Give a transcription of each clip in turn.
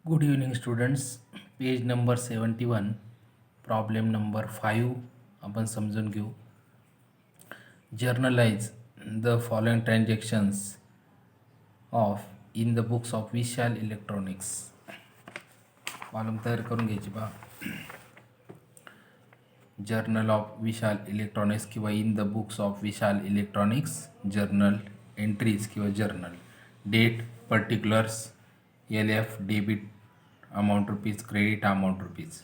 Good evening, students. Page number 71, problem number 5 आपण समजून घेऊ. Journalize the following transactions of in the books of Vishal electronics. Column तयार करून घ्यायची पहा. जर्नल ऑफ विशाल इलेक्ट्रॉनिक्स किंवा in the books of Vishal electronics journal entries किंवा journal date particulars LF debit amount rupees credit amount rupees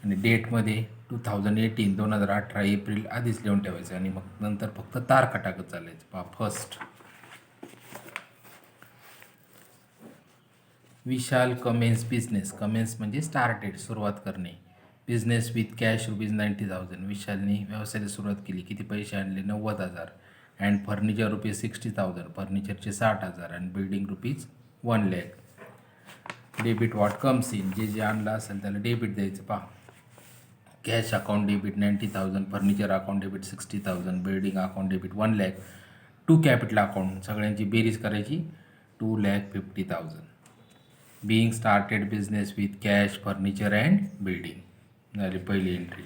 आणि डेटमध्ये 2018 April आधीच लिहून ठेवायचं आणि मग नंतर फक्त तारखा टाकत चालायचं. पहा फर्स्ट विशाल कमेन्स बिझनेस. कमेन्स म्हणजे स्टार्टेड सुरुवात करणे. Business with cash ₹90,000. विशालने व्यवसायाला सुरुवात केली. किती पैसे आणले? 90,000. And furniture ₹60,000. फर्निचरचे 60,000 आणि building ₹1,00,000. Debit what comes in. जे जे आणलं असेल त्याला डेबिट द्यायचं. पहा cash account debit 90,000, furniture account debit 60,000, building account debit 1,00,000. To capital account सगळ्यांची बेरीज करायची 2,50,000. Being started business with cash furniture and building झाली पहिली एंट्री.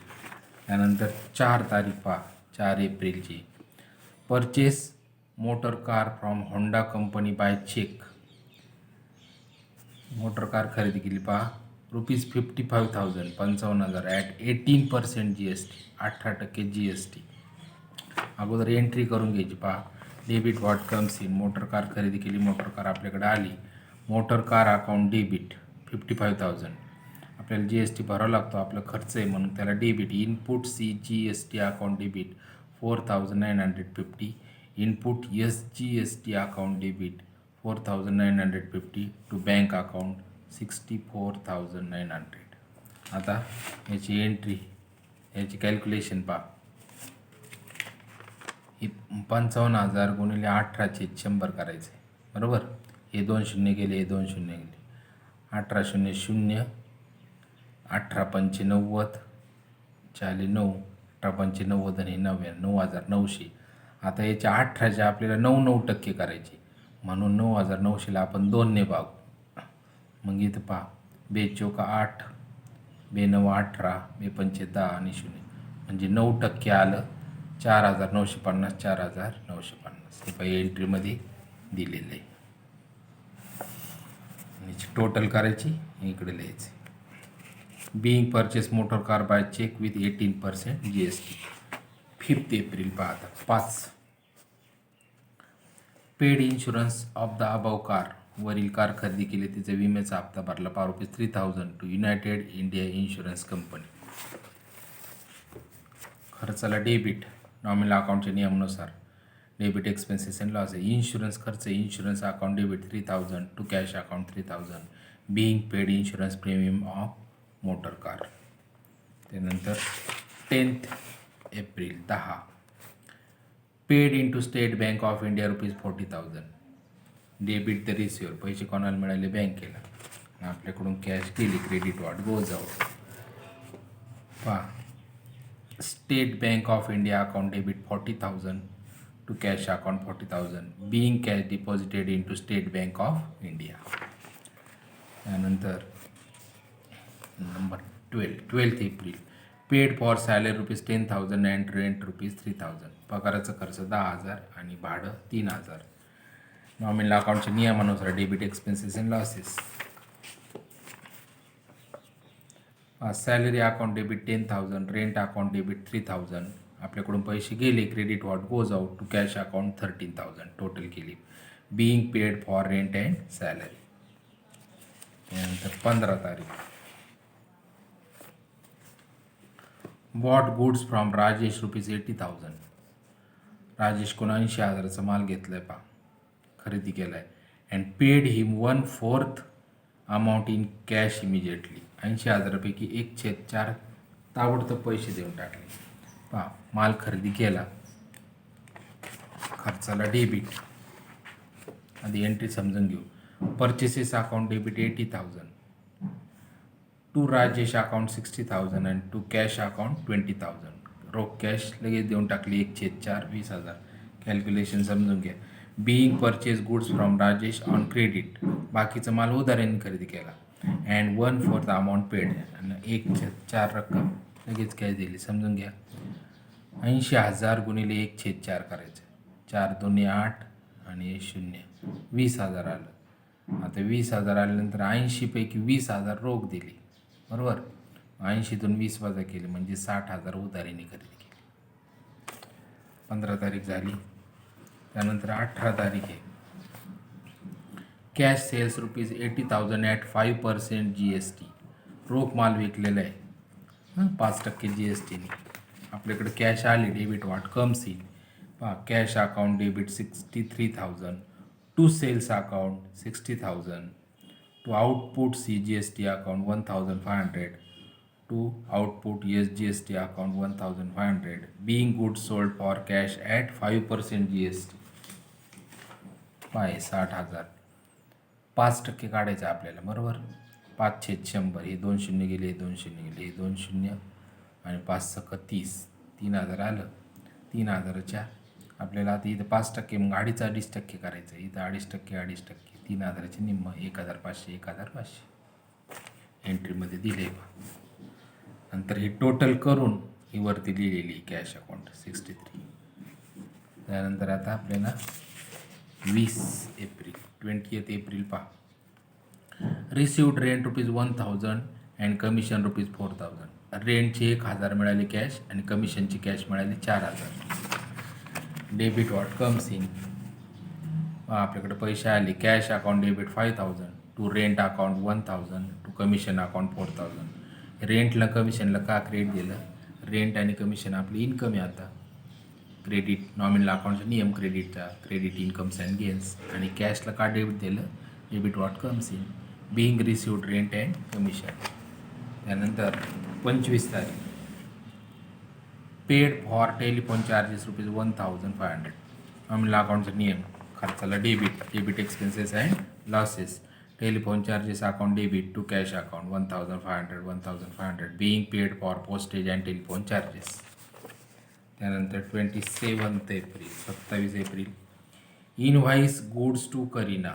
त्यानंतर 4 तारीख पहा 4 एप्रिलची. Purchase motor car from Honda company by cheque. Motor car खरेदी केली पहा ₹55,000 55,000 ॲट 18% GST 18% GST. अगोदर एंट्री करून घ्यायची. पहा debit what comes in. Motor car खरेदी केली. मोटर कार आपल्याकडे आली. Motor car account debit 55,000. आपल्याला GST भरावा लागतो. आपलं खर्च आहे म्हणून त्याला debit. Input CGST account debit 4,950. Input SGST account debit 4,950 to bank account 64,900. आता याची एंट्री याची कॅल्क्युलेशन पहा. 55,000 गुणिले 18/100 करायचे बरोबर. हे 2 शून्य गेले, हे 2 शून्य गेले. 18 शून्य 0, 18 पंचे 90, 4 9, 18 पंचे 90 आणि 9,900. आता याच्या 18च्या आपल्याला 9% करायचे म्हणून 9,900ला आपण 2ने भागू. मग इथं पहा 2 चौक 8, 2 9 18, 2 पंचे 10 आणि 0 म्हणजे 9% आलं. 4,950 4,950 हे पहिल्या एंट्रीमध्ये दिलेलं आहे. याची टोटल करायची इकडे लिहायची. Being purchase motor car by cheque with 18% GST. 5 एप्रिल पाहता 5. Paid insurance of the above car. वरील कार खरेदी केली तिचा विम्याचा हप्ता भरला पहा ₹3,000 टू युनायटेड इंडिया इन्शुरन्स कंपनी. खर्चाला डेबिट नॉमिनल अकाउंटच्या नियमानुसार debit expenses and loss. Insurance खर्च insurance account debit 3,000 to cash account 3,000. Being paid insurance premium of motor car. त्यानंतर 10 एप्रिल 10. Paid in to state bank of India ₹40,000. Debit the receiver. पैसे कोणाला मिळाले? बँकेला. आपल्याकडून कॅश गेली. Credit what goes out. पहा state bank of India account debit 40,000 to cash account 40,000. Being cash deposited into state bank of India. त्यानंतर number 12 April. Paid for salary ₹10,000 and rent ₹3,000. पगाराचा खर्च 10,000 आणि भाडं 3,000. नॉमिनल अकाउंटच्या नियमानुसार debit expenses and losses. Salary account debit 10,000, rent account debit 3,000. आपल्याकडून पैसे गेले. Credit what goes out to cash account 13,000 total केली. Being paid for rent and salary. त्यानंतर 15 तारीख. Bought goods from Rajesh ₹80,000. राजेशकडून 80,000चा माल घेतला आहे पहा खरेदी केला आहे. And paid him 1/4 amount in cash immediately. 80,000पैकी 1/4 ताबडतोब पैसे देऊन टाकले. पहा माल खरेदी केला. खर्चाला डेबिट. आधी एंट्री समजून घेऊ. Purchases account debit 80,000 to Rajesh account 60,000 and to cash account 20,000. रोख कॅश लगेच देऊन टाकली 1/4 20,000. कॅल्क्युलेशन समजून घ्या. Being purchase goods from Rajesh on credit. बाकीचा माल उधाऱ्याने खरेदी केला. And 1/4 amount paid. आणि 1/4 रक्कम लगेच कॅश दिली. समजून घ्या. 80,000 गुणिले 1/4 करायचं. 4 2 8 आणि 0 20,000 आलं. आता 20,000 आल्यानंतर 80पैकी 20,000 रोख दिली, बरोबर. 80तून 20 वजा केले म्हणजे 60,000 उधारीने खरेदी केली. 15 तारीख झाली. त्यानंतर 18 तारीख आहे. Cash sales ₹80,000 at 5% GST. रोख माल विकलेला आहे 5% GSTने. आपल्याकडे कॅश आली, डेबिट वाट कम्स इन. पहा, cash account debit 63,000, to sales account 60,000, to output CGST account 1,500, to output SGST account 1,500, being goods sold for cash at 5% GST. पाय 60,000. 5% काढायचं आपल्याला, बरोबर. 5/100. हे 2 शून्य गेले, हे 2 शून्य गेले, हे 2 शून्य आणि 5 × 30. 3,000 आलं. 3,000च्या आपल्याला आता इथं 5% मग 2.5% करायचं. इथं 2.5%. 3,000चे निम्म 1,500. 1,500 एंट्रीमध्ये दिले. नंतर हे टोटल करून ही वरती लिहिलेली कॅश अकाउंट 63. त्यानंतर आता आपल्याला 20 एप्रिल 20th एप्रिल पहा. Received rent ₹1,000 and commission ₹4,000. रेंटची 1,000 मिळाली कॅश आणि कमिशनची कॅश मिळाली 4,000. Debit what comes in. आपल्याकडे पैसे आले. Cash account debit 5,000, to rent account 1,000, to commission account 4,000. रेंटला कमिशनला का क्रेडिट दिलं? रेंट आणि कमिशन आपली इन्कम आहे. आता क्रेडिट नॉमिनल अकाउंटचा नियम क्रेडिटचा, क्रेडिट इन्कम्स अँड गेन्स. आणि कॅशला का डेबिट दिलं? Debit what comes in being received rent and commission. त्यानंतर 25 तारीख. Paid for telephone charges ₹1,500. Nominal अकाउंटचा नियम खर्चाला debit expenses and losses. Telephone charges account debit to cash account 1,500 being paid for postage and telephone charges. त्यानंतर 27 April. Invoice goods to Kareena.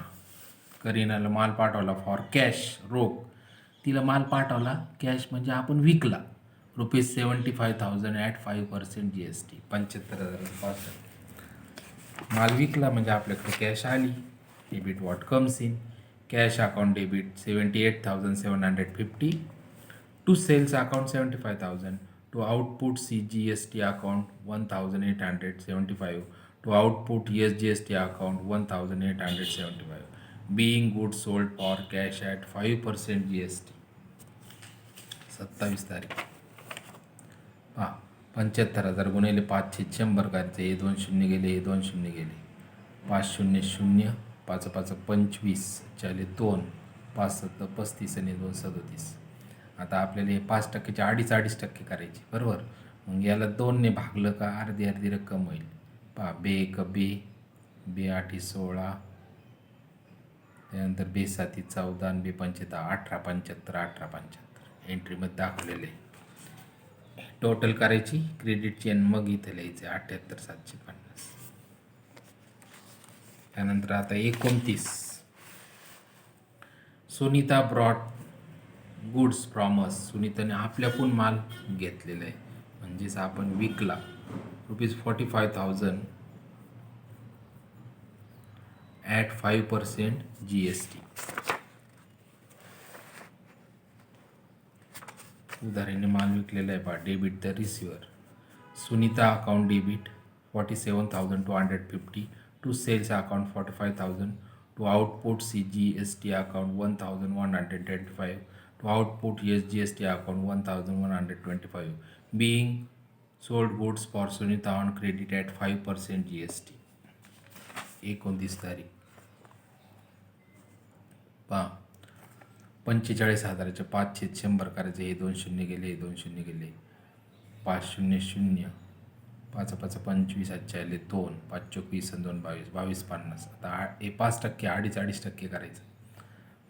करीनाला माल पाठवला for cash, रोख. तिला माल पाठवला कॅश म्हणजे आपण विकला. ₹75,000 ॲट 5% GST. 75,000 माल विकला म्हणजे आपल्याकडे कॅश आली. Debit what comes in. Cash account debit 78,750, to sales account 75,000, to output CGST account 1,875, to output SGST account 1,875, being goods sold for cash at 5% GST. 27 तारीख. 75,000 गुणिले 5/100 करायचं. हे 2 शून्य गेले, हे 2 शून्य गेले. 5 0 0, 5 5 25, चाले 2, 5 7 35 आणि 2 37. आता आपल्याला हे 5%चे 2.5% करायचे, बरोबर. मग याला 2ने भागलं का अर्धी रक्कम होईल. पहा, बे 1 बे, बे 8 16, त्यानंतर बे 7 14 आणि बे 5 18 75. एंट्रीमध्ये दाखवलेले. टोटल करायची क्रेडिटची आणि मग इथे लिहायचे 78,750. त्यानंतर आता 29. Sunita brought goods from us. सुनीताने आपल्याकडून माल घेतलेला आहे म्हणजेच आपण विकला. ₹45,000 ॲट 5% GST. उधारीने माल विकलेला आहे. पहा, debit the receiver. Sunita account debit 47,250, to sales account 45,000, to output CGST account 1,125, to output SGST account 1,125, being sold goods for Sunita on credit at 5% GST. 29 तारीख. पहा, 45,000चे 5/100 करायचे. हे 2 शून्य गेले, हे 2 शून्य गेले. 5 0 0, 5 5 25, आले 2, 5 चोक 20 आणि 2 22, 22.50. आता हे 5% 2.5% करायचं.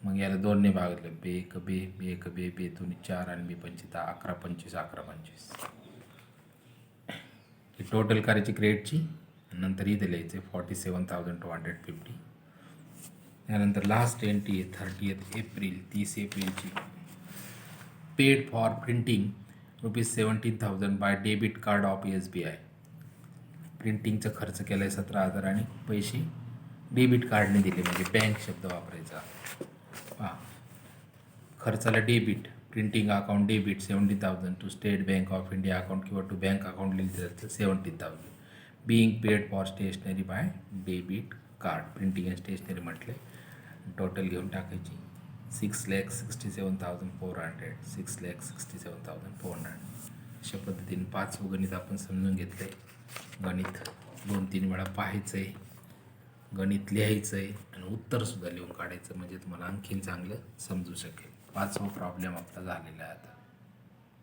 मग याला 2ने भागलं. बे 1 बे, बे 1 बे, बे 2 4 आणि बे 5 11 25, 11 25. ही टोटल करायची क्रेडिटची. नंतर इथे लिहायचे 47,250. त्यानंतर लास्ट एंट्री आहे 30 एप्रिल, 30 एप्रिलची. Paid for printing ₹17,000 by debit card of SBI. प्रिंटिंगचा खर्च केला आहे 17,000 आणि पैसे डेबिट कार्डने दिले, म्हणजे बँक शब्द वापरायचा. हां, खर्चाला debit, printing account debit 17,000 to state bank of India account किंवा टू बँक अकाउंट लिहिलं तर 17,000. Being paid for stationery by debit card, printing and stationery म्हटले. टोटल घेऊन टाकायची 6,67,400, 6,67,400. अशा पद्धतीने 5 गणित आपण समजून घेतलं आहे. गणित 2-3 वेळा पाहायचं आहे, गणित लिहायचं आहे आणि उत्तरसुद्धा लिहून काढायचं, म्हणजे तुम्हाला आणखीन चांगलं समजू शकेल. 5वा प्रॉब्लेम आपला झालेला आहे आता.